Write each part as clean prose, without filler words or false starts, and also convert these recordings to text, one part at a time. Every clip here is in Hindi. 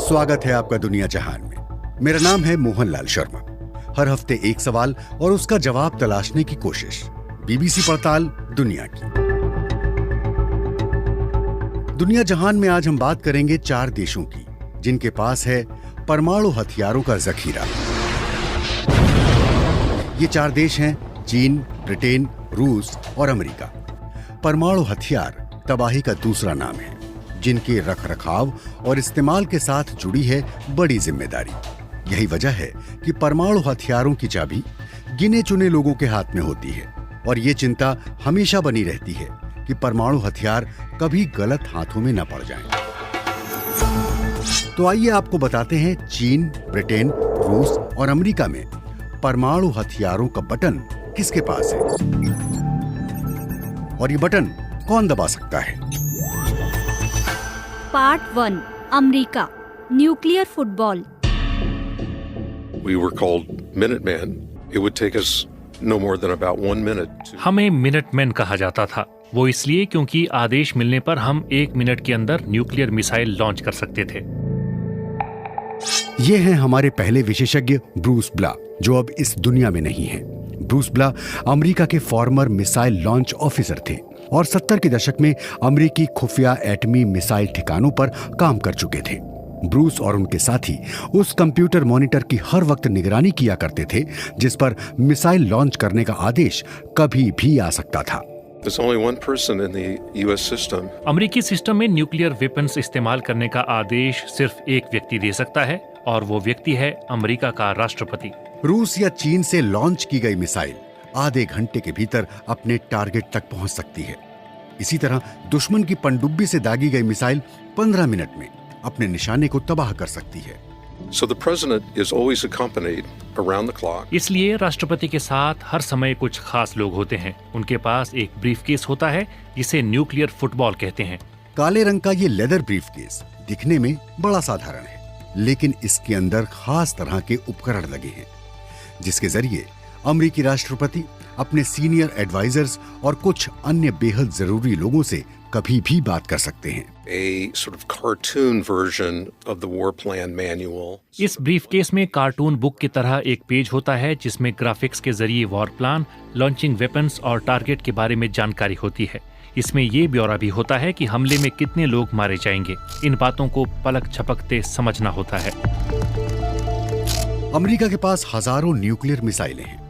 स्वागत है आपका दुनिया जहान में। मेरा नाम है मोहनलाल शर्मा। हर हफ्ते एक सवाल और उसका जवाब तलाशने की कोशिश। बीबीसी पड़ताल दुनिया की। दुनिया जहान में आज हम बात करेंगे 4 देशों की जिनके पास है परमाणु हथियारों का जखीरा। ये 4 देश हैं चीन, ब्रिटेन, रूस और अमेरिका। परमाणु हथियार तबाही का दूसरा नाम है, जिनके रखरखाव और इस्तेमाल के साथ जुड़ी है बड़ी जिम्मेदारी। यही वजह है कि परमाणु हथियारों की चाबी गिने चुने लोगों के हाथ में होती है और ये चिंता हमेशा बनी रहती है कि परमाणु हथियार कभी गलत हाथों में न पड़ जाएं। तो आइए आपको बताते हैं चीन, ब्रिटेन, रूस और अमेरिका में परमाणु हथियारों का बटन किसके पास है और ये बटन कौन दबा सकता है। Part 1 America nuclear football. We were called Minutemen. It would take us no more than about 1 minute. हमें मिनटमैन कहा जाता था। वो इसलिए क्योंकि आदेश मिलने पर हम 1 मिनट के अंदर न्यूक्लियर मिसाइल लॉन्च कर सकते थे। ये हैं हमारे पहले विशेषज्ञ ब्रूस ब्ला, जो अब इस दुनिया में नहीं है। ब्रूस ब्ला अमेरिका के फॉर्मर मिसाइल लॉन्च ऑफिसर थे और 70 के दशक में अमेरिकी खुफिया एटमी मिसाइल ठिकानों पर काम कर चुके थे। ब्रूस और उनके साथी उस कंप्यूटर मॉनिटर की हर वक्त निगरानी किया करते थे जिस पर मिसाइल लॉन्च करने का आदेश कभी भी आ सकता था। There's only one person in the US system. अमेरिकी सिस्टम में न्यूक्लियर वेपन्स इस्तेमाल करने का आदेश सिर्फ एक व्यक्ति दे सकता है और वो व्यक्ति है अमेरिका का राष्ट्रपति। रूस या चीन से लॉन्च की गई मिसाइल आधे घंटे के भीतर अपने टारगेट तक पहुंच सकती है। इसी तरह दुश्मन की पनडुब्बी से दागी गई मिसाइल 15 मिनट में अपने निशाने को तबाह कर सकती है। So the president is always accompanied around the clock. इसलिए राष्ट्रपति के साथ हर समय कुछ खास लोग होते हैं। उनके पास एक ब्रीफकेस होता है जिसे न्यूक्लियर फुटबॉल कहते हैं। काले रंग का ये लेदर ब्रीफकेस दिखने में बड़ा साधारण है, लेकिन इसके अंदर खास तरह के उपकरण लगे हैं जिसके जरिए अमेरिकी राष्ट्रपति अपने सीनियर एडवाइजर्स और कुछ अन्य बेहद जरूरी लोगों से कभी भी बात कर सकते हैं। A sort of cartoon version of the war plan manual. इस ब्रीफकेस में कार्टून बुक की तरह एक पेज होता है जिसमें ग्राफिक्स के जरिए वॉर प्लान, लॉन्चिंग वेपन्स और टारगेट के बारे में जानकारी होती है। इसमें ये ब्यौरा भी होता है कि हमले में कितने लोग मारे जाएंगे। इन बातों को पलक झपकते समझना होता है। अमेरिका के पास हजारों न्यूक्लियर मिसाइलें हैं।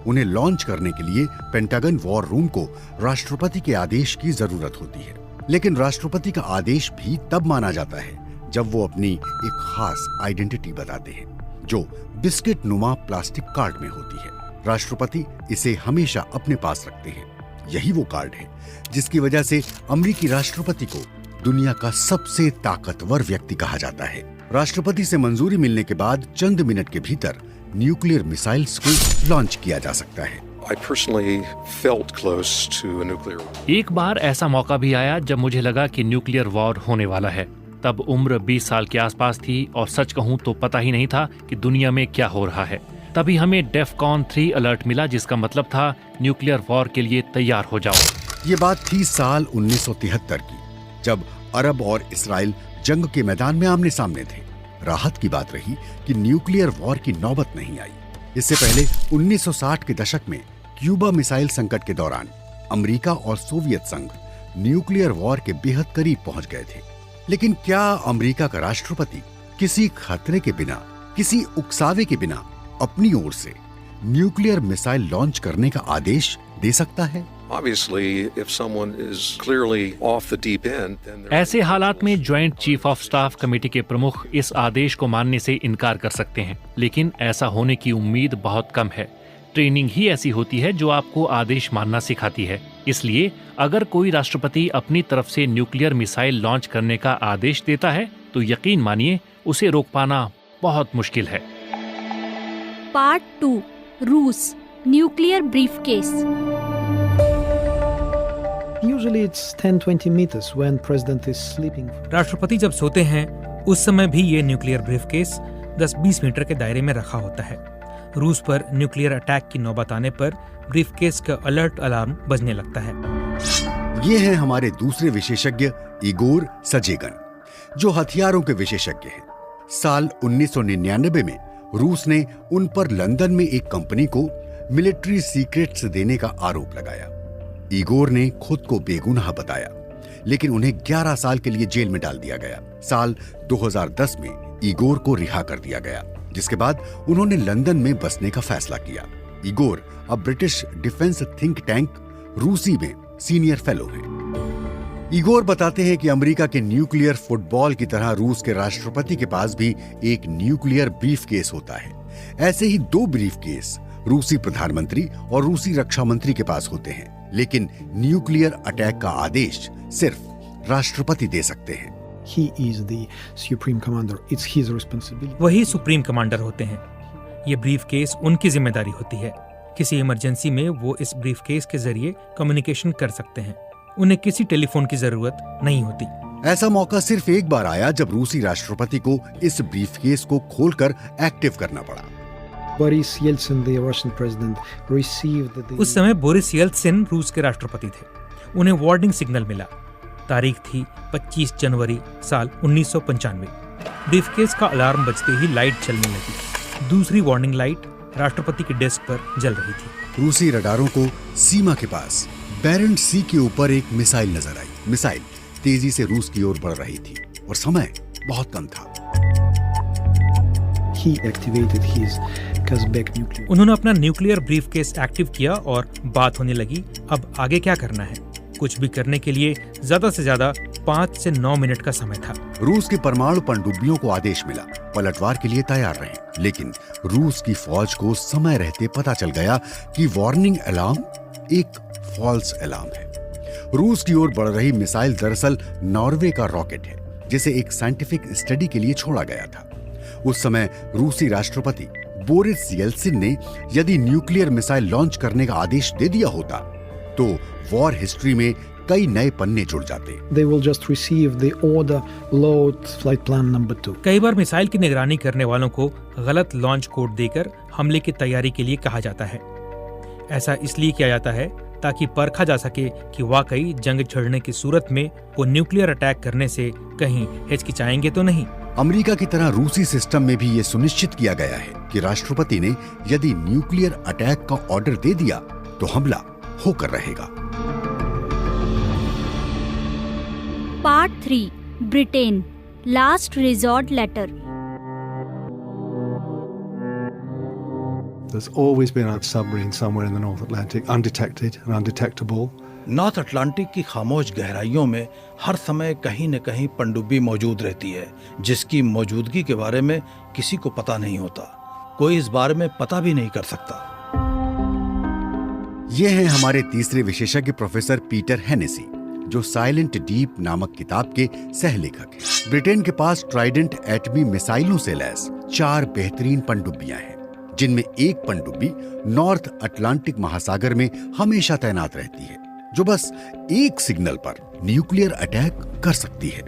उन्हें लॉन्च करने के लिए पेंटागन वॉर रूम को राष्ट्रपति के आदेश की जरूरत होती है, लेकिन राष्ट्रपति का आदेश भी तब माना जाता है जब वो अपनी एक खास आइडेंटिटी बताते हैं जो बिस्किट नुमा प्लास्टिक कार्ड में होती है। राष्ट्रपति इसे हमेशा अपने पास रखते हैं। यही वो कार्ड है जिसकी वजह से अमेरिकी राष्ट्रपति को दुनिया का सबसे ताकतवर व्यक्ति कहा जाता है। राष्ट्रपति से मंजूरी मिलने के बाद चंद मिनट के भीतर न्यूक्लियर मिसाइल्स को लॉन्च किया जा सकता है। I personally felt close to a nuclear war. एक बार ऐसा मौका भी आया जब मुझे लगा कि न्यूक्लियर वॉर होने वाला है। तब उम्र 20 साल के आसपास थी और सच कहूं तो पता ही नहीं था कि दुनिया में क्या हो रहा है। तभी हमें डेफकॉन 3 अलर्ट मिला जिसका मतलब था न्यूक्लियर वॉर के लिए तैयार हो जाओ। ये बात थी साल 1973 की, जब अरब और इसराइल जंग के मैदान में आमने सामने थे। राहत की बात रही कि न्यूक्लियर वॉर की नौबत नहीं आई। इससे पहले 1960 के दशक में क्यूबा मिसाइल संकट के दौरान अमेरिका और सोवियत संघ न्यूक्लियर वॉर के बेहद करीब पहुंच गए थे। लेकिन क्या अमेरिका का राष्ट्रपति किसी खतरे के बिना, किसी उकसावे के बिना अपनी ओर से न्यूक्लियर मिसाइल लॉन्च करने का आदेश दे सकता है? Obviously, if someone is clearly off the deep end, then ऐसे हालात में joint chief of staff committee के प्रमुख इस आदेश को मानने से इनकार कर सकते हैं, लेकिन ऐसा होने की उम्मीद बहुत कम है। ट्रेनिंग ही ऐसी होती है जो आपको आदेश मानना सिखाती है। इसलिए अगर कोई राष्ट्रपति अपनी तरफ से न्यूक्लियर मिसाइल लॉन्च करने का आदेश देता है तो यकीन मानिए उसे रोक पाना बहुत मुश्किल है। पार्ट 2 रूस nuclear briefcase. Usually it's 10-20 meters when president is sleeping. राष्ट्रपति जब सोते हैं उस समय भी ये न्यूक्लियर ब्रीफकेस 10-20 मीटर के दायरे में रखा होता है। रूस पर न्यूक्लियर अटैक की नौबत आने पर ब्रीफकेस का अलर्ट अलार्म बजने लगता है। ये हैं हमारे दूसरे विशेषज्ञ इगोर सजेगन, जो हथियारों के विशेषज्ञ हैं। साल 1999 में रूस ने उन पर लंदन में एक कंपनी को मिलिट्री सीक्रेट्स देने का आरोप लगाया। इगोर ने खुद को बेगुनाह बताया, लेकिन उन्हें 11 साल के लिए जेल में डाल दिया गया। साल 2010 में इगोर को रिहा कर दिया गया, जिसके बाद उन्होंने लंदन में बसने का फैसला किया। इगोर अब ब्रिटिश डिफेंस थिंक टैंक रूसी में सीनियर फेलो हैं। इगोर बताते हैं कि अमेरिका के न्यूक्लियर फुटबॉल की तरह रूस के राष्ट्रपति के पास भी एक न्यूक्लियर ब्रीफकेस होता है। ऐसे ही 2 ब्रीफकेस रूसी प्रधानमंत्री और रूसी रक्षा मंत्री के पास होते हैं, लेकिन न्यूक्लियर अटैक का आदेश सिर्फ राष्ट्रपति दे सकते हैं। He is the supreme commander. It's his responsibility. वही सुप्रीम कमांडर होते हैं। ये ब्रीफकेस उनकी जिम्मेदारी होती है। किसी इमरजेंसी में वो इस ब्रीफकेस के जरिए कम्युनिकेशन कर सकते हैं। उन्हें किसी टेलीफोन की जरूरत नहीं होती। ऐसा मौका सिर्फ एक बार आया जब रूसी राष्ट्रपति को इस ब्रीफकेस को खोलकर एक्टिव करना पड़ा। Boris Yeltsin, the Russian president, received the... उस समय बोरिस येल्त्सिन रूस के राष्ट्रपति थे। उन्हें वार्निंग सिग्नल मिला। तारीख थी 25 जनवरी साल 1995। ब्रीफकेस का अलार्म बजते ही लाइट चलने लगी। दूसरी वार्निंग लाइट राष्ट्रपति के डेस्क पर जल रही थी। रूसी रडारों को सीमा के पास बैरेंट सी के ऊपर एक मिसाइल नजर आई। मिसाइल तेजी से रूस की ओर बढ़ रही थी और समय बहुत कम था। He activated his Kazbek nuclear. उन्होंने अपना न्यूक्लियर ब्रीफकेस एक्टिव किया और बात होने लगी, अब आगे क्या करना है। कुछ भी करने के लिए ज्यादा से ज्यादा 5 से 9 मिनट का समय था। रूस के परमाणु पनडुब्बियों को आदेश मिला पलटवार के लिए तैयार रहें, लेकिन रूस की फौज को समय रहते पता चल गया कि वार्निंग अलार्म एक फॉल्स अलार्म है। रूस की ओर बढ़ रही मिसाइल दरअसल नॉर्वे का रॉकेट है, जिसे एक साइंटिफिक स्टडी के लिए छोड़ा गया था। उस समय रूसी राष्ट्रपति बोरिस येल्त्सिन ने यदि न्यूक्लियर मिसाइल लॉन्च करने का आदेश दे दिया होता तो वॉर हिस्ट्री में कई नए पन्ने जुड़ जाते। They will just receive the order, load flight plan number 2. कई बार मिसाइल की निगरानी करने वालों को गलत लॉन्च कोड देकर हमले की तैयारी के लिए कहा जाता है। ऐसा इसलिए किया जाता है ताकि परखा जा सके कि वाकई जंग छिड़ने की सूरत में वो न्यूक्लियर अटैक करने से कहीं हिचकिचाएंगे तो नहीं। अमेरिका की तरह रूसी सिस्टम में भी ये सुनिश्चित किया गया है कि राष्ट्रपति ने यदि न्यूक्लियर अटैक का ऑर्डर दे दिया तो हमला होकर रहेगा। Part 3 Britain last resort letter. There's always been a submarine somewhere in the North Atlantic, undetected and undetectable. North Atlantic की खामोश गहराइयों में हर समय कहीं न कहीं पनडुब्बी मौजूद रहती है, जिसकी मौजूदगी के बारे में किसी को पता नहीं होता। कोई इस बारे में पता भी नहीं कर सकता। ये हैं हमारे तीसरे विशेषज्ञ प्रोफेसर पीटर हेनेसी, जो साइलेंट डीप नामक किताब के सहलेखक हैं। ब्रिटेन के पास ट्राइडेंट एटमी मिसाइलों से लैस 4 बेहतरीन पनडुब्बियां हैं, जिनमें एक पनडुब्बी नॉर्थ अटलांटिक महासागर में हमेशा तैनात रहती है, जो बस एक सिग्नल पर न्यूक्लियर अटैक कर सकती है।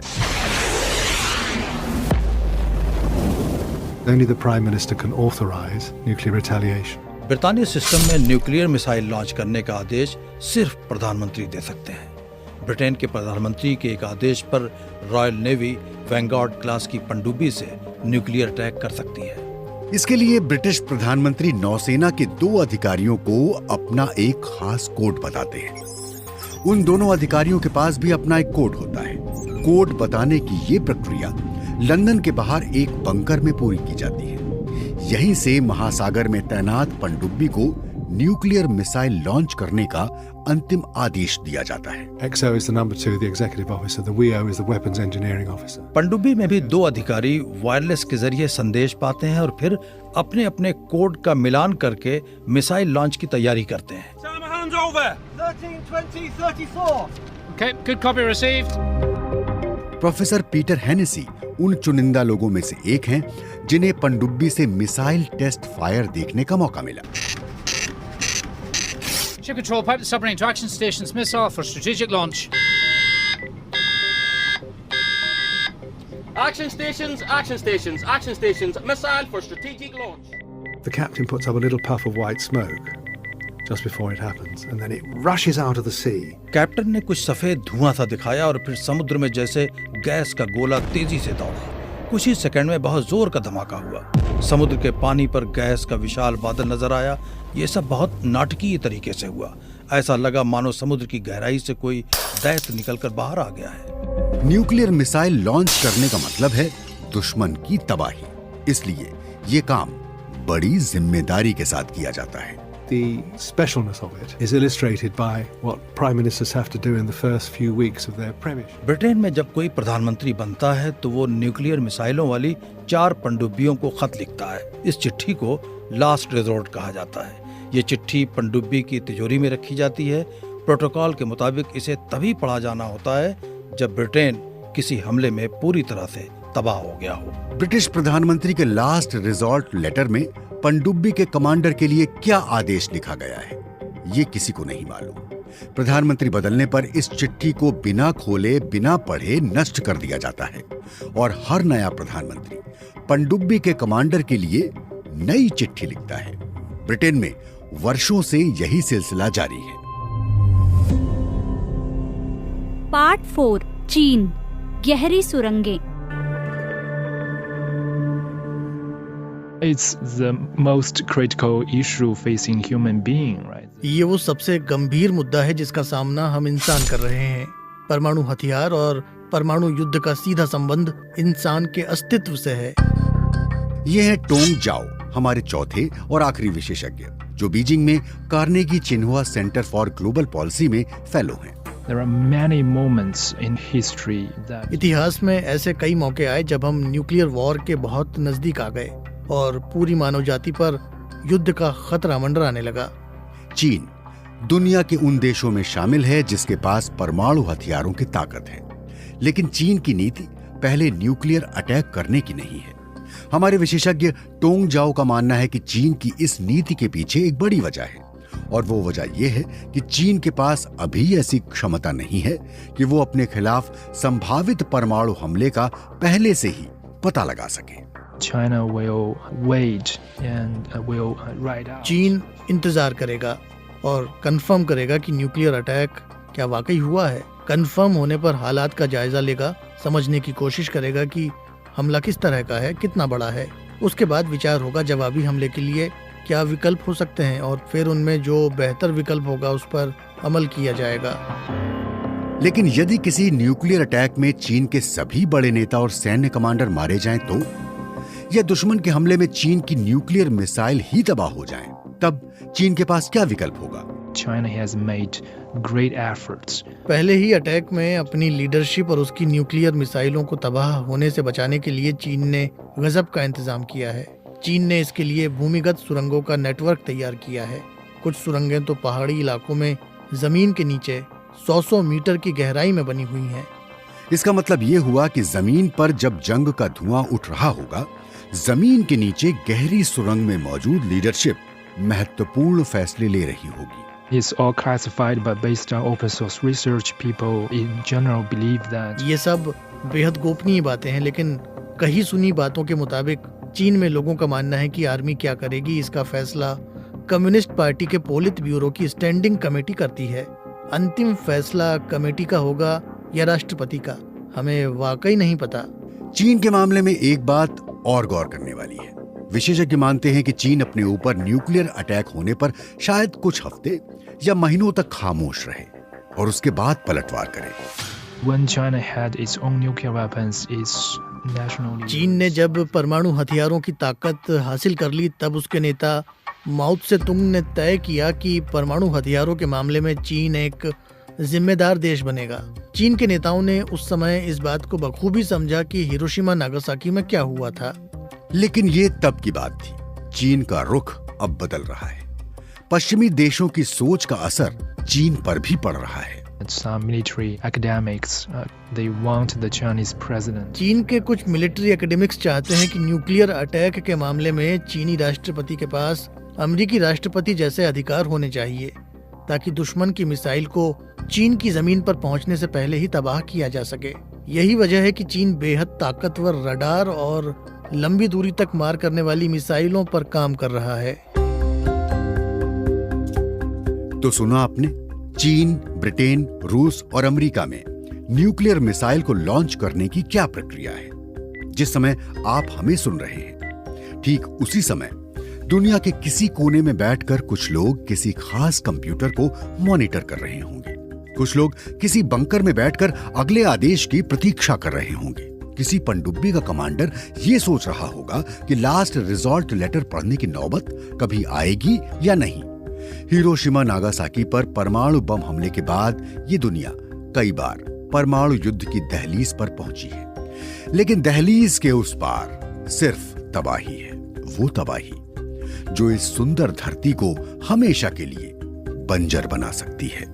Only the Prime Minister can authorize nuclear retaliation. Britannia system में न्यूक्लियर मिसाइल लॉन्च करने का आदेश सिर्फ प्रधानमंत्री दे सकते हैं। ब्रिटेन के प्रधानमंत्री के एक आदेश पर रॉयल नेवी वैंगार्ड क्लास की पनडुब्बी से न्यूक्लियर अटैक कर सकती है। इसके लिए ब्रिटिश प्रधानमंत्री नौसेना के 2 अधिकारियों को अपना एक खास कोड बताते हैं। उन दोनों अधिकारियों के पास भी अपना एक कोड होता है। कोड बताने की ये प्रक्रिया लंदन के बाहर एक बंकर में पूरी की जाती है। यहीं से महासागर में तैनात पनडुब्बी को न्यूक्लियर मिसाइल लॉन्च करने का अंतिम आदेश दिया जाता है। XO is the number 2, the executive officer. The WEO is the weapons engineering officer. पनडुब्बी में भी 2 अधिकारी वायरलेस के जरिए संदेश पाते हैं और फिर अपने अपने कोड का मिलान करके मिसाइल लॉन्च की तैयारी करते हैं। Okay, good copy received. Professor Peter Hennessy उन चुनिंदा लोगों में से एक हैं जिन्हें पनडुब्बी से मिसाइल टेस्ट फायर देखने का मौका मिला। Ship control, pipe the submarine to action stations, missile for strategic launch. Action stations, action stations, action stations, missile for strategic launch. The captain puts up a little puff of white smoke just before it happens, and then it rushes out of the sea. Captain ने कुछ सफेद धुआं सा दिखाया और फिर समुद्र में जैसे गैस का गोला तेजी से दौड़ा। कुछ ही सेकंड में बहुत जोर का धमाका हुआ। समुद्र के पानी पर गैस का विशाल बादल नजर आया। ये सब बहुत नाटकीय तरीके से हुआ। ऐसा लगा मानो समुद्र की गहराई से कोई दैत्य निकलकर बाहर आ गया है। न्यूक्लियर मिसाइल लॉन्च करने का मतलब है दुश्मन की तबाही, इसलिए ये काम बड़ी जिम्मेदारी के साथ किया जाता है। The specialness of it is illustrated by what prime ministers have to do in the first few weeks of their premiership. Britain में जब कोई प्रधानमंत्री बनता है तो वो न्यूक्लियर मिसाइलों वाली 4 पनडुब्बियों को खत लिखता है। इस चिट्ठी को लास्ट रिजॉर्ट कहा जाता है। ये चिट्ठी पनडुब्बी की तिजोरी में रखी जाती है। प्रोटोकॉल के मुताबिक इसे तभी पढ़ा जाना होता है जब ब्रिटेन किसी हमले में पूरी तरह से तबाह हो गया हो। ब्रिटिश प्रधानमंत्री के लास्ट रिजॉर्ट लेटर में पनडुब्बी के कमांडर के लिए क्या आदेश लिखा गया है, ये किसी को नहीं मालूम। प्रधानमंत्री बदलने पर इस चिट्ठी को बिना खोले, बिना पढ़े नष्ट कर दिया जाता है और हर नया प्रधानमंत्री पनडुब्बी के कमांडर के लिए नई चिट्ठी लिखता है। ब्रिटेन में वर्षों से यही सिलसिला जारी है। पार्ट 4 चीन, गहरी सुरंगें। It's the most critical issue facing human being, right? ये वो सबसे गंभीर मुद्दा है जिसका सामना हम इंसान कर रहे हैं। परमाणु हथियार और परमाणु युद्ध का सीधा संबंध इंसान के अस्तित्व से है। ये है टोंग जाओ, हमारे चौथे और आखिरी विशेषज्ञ, जो बीजिंग में Carnegie Tsinghua Center for Global Policy में फेलो हैं। There are many moments in history that इतिहास में ऐसे कई मौके आए जब हम न्यूक्लियर वॉर के बहुत नजदीक आ गए और पूरी मानव जाति पर युद्ध का खतरा मंडराने लगा। चीन दुनिया के उन देशों में शामिल है जिसके पास परमाणु हथियारों की ताकत है, लेकिन चीन की नीति पहले न्यूक्लियर अटैक करने की नहीं है। हमारे विशेषज्ञ टोंग जाओ का मानना है कि चीन की इस नीति के पीछे एक बड़ी वजह है, और वो वजह यह है कि चीन के पास अभी ऐसी क्षमता नहीं है कि वो अपने खिलाफ संभावित परमाणु हमले का पहले से ही पता लगा सके। China will wait and will ride out. चीन इंतजार करेगा और कंफर्म करेगा कि न्यूक्लियर अटैक क्या वाकई हुआ है। कंफर्म होने पर हालात का जायजा लेगा, समझने की कोशिश करेगा कि हमला किस तरह का है, कितना बड़ा है। उसके बाद विचार होगा जवाबी हमले के लिए क्या विकल्प हो सकते हैं, और फिर उनमें जो बेहतर विकल्प होगा उस पर अमल किया जाएगा। लेकिन यदि किसी न्यूक्लियर अटैक में चीन के सभी बड़े नेता और सैन्य कमांडर मारे जाएं तो, या दुश्मन के हमले में चीन की न्यूक्लियर मिसाइल ही तबाह हो जाएं, तब चीन के पास क्या विकल्प होगा? China has made great efforts. पहले ही अटैक में अपनी लीडरशिप और उसकी न्यूक्लियर मिसाइलों को तबाह होने से बचाने के लिए चीन ने गजब का इंतजाम किया है। चीन ने इसके लिए भूमिगत सुरंगों का नेटवर्क तैयार किया है। कुछ सुरंगें तो पहाड़ी इलाकों में जमीन के नीचे 100 मीटर की गहराई में बनी हुई हैं। इसका मतलब ये हुआ कि जमीन पर जब जंग का धुआं उठ रहा होगा, जमीन के नीचे गहरी सुरंग में मौजूद लीडरशिप महत्वपूर्ण फैसले ले रही होगी। It's all classified, but based on open source research, people in general believe that. ये सब बेहद गोपनीय बातें हैं, लेकिन कहीं सुनी बातों के मुताबिक चीन में लोगों का मानना है कि आर्मी क्या करेगी इसका फैसला कम्युनिस्ट पार्टी के पोलित ब्यूरो की स्टैंडिंग कमेटी करती है। अंतिम फैसला कमेटी का होगा या राष्ट्रपति का, हमें वाकई नहीं पता। चीन के मामले में एक बात और गौर करने वाली है। विशेषज्ञ मानते हैं कि चीन अपने ऊपर न्यूक्लियर अटैक होने पर शायद कुछ हफ्ते या महीनों तक खामोश रहे और उसके बाद पलटवार करे। When China had its own nuclear weapons, its national. चीन ने जब परमाणु हथियारों की ताकत हासिल कर ली, तब उसके नेता माओ त्से-तुंग ने तय किया कि परमाणु हथियारों के मामले में चीन एक जिम्मेदार देश बनेगा। चीन के नेताओं ने उस समय इस बात को बखूबी समझा कि हिरोशिमा नागासाकी में क्या हुआ था। लेकिन ये तब की बात थी। चीन का रुख अब बदल रहा है। पश्चिमी देशों की सोच का असर चीन पर भी पड़ रहा है। Some military academics, they want the Chinese president. चीन के कुछ मिलिट्री एकेडमिक्स चाहते हैं कि न्यूक्लियर अटैक के मामले में चीनी राष्ट्रपति के पास अमेरिकी राष्ट्रपति जैसे अधिकार होने चाहिए, ताकि दुश्मन की मिसाइल को चीन की जमीन पर पहुंचने से पहले ही तबाह किया जा सके। यही वजह है कि चीन बेहद ताकतवर रडार और लंबी दूरी तक मार करने वाली मिसाइलों पर काम कर रहा है। तो सुना आपने, चीन, ब्रिटेन, रूस और अमेरिका में न्यूक्लियर मिसाइल को लॉन्च करने की क्या प्रक्रिया है, जिस समय आप हमें सुन रहे हैं, ठीक उसी समय दुनिया के किसी कोने में बैठकर कुछ लोग किसी खास कंप्यूटर को मॉनिटर कर रहे होंगे। कुछ लोग किसी बंकर में बैठकर अगले आदेश की प्रतीक्षा कर रहे होंगे। किसी पनडुब्बी का कमांडर यह सोच रहा होगा कि लास्ट रिजॉल्ट लेटर पढ़ने की नौबत कभी आएगी या नहीं। हिरोशिमा नागासाकी पर परमाणु बम हमले के बाद ये दुनिया कई बार परमाणु युद्ध की दहलीज पर पहुंची है, लेकिन दहलीज के उस पार सिर्फ तबाही है, वो तबाही जो इस सुंदर धरती को हमेशा के लिए बंजर बना सकती है।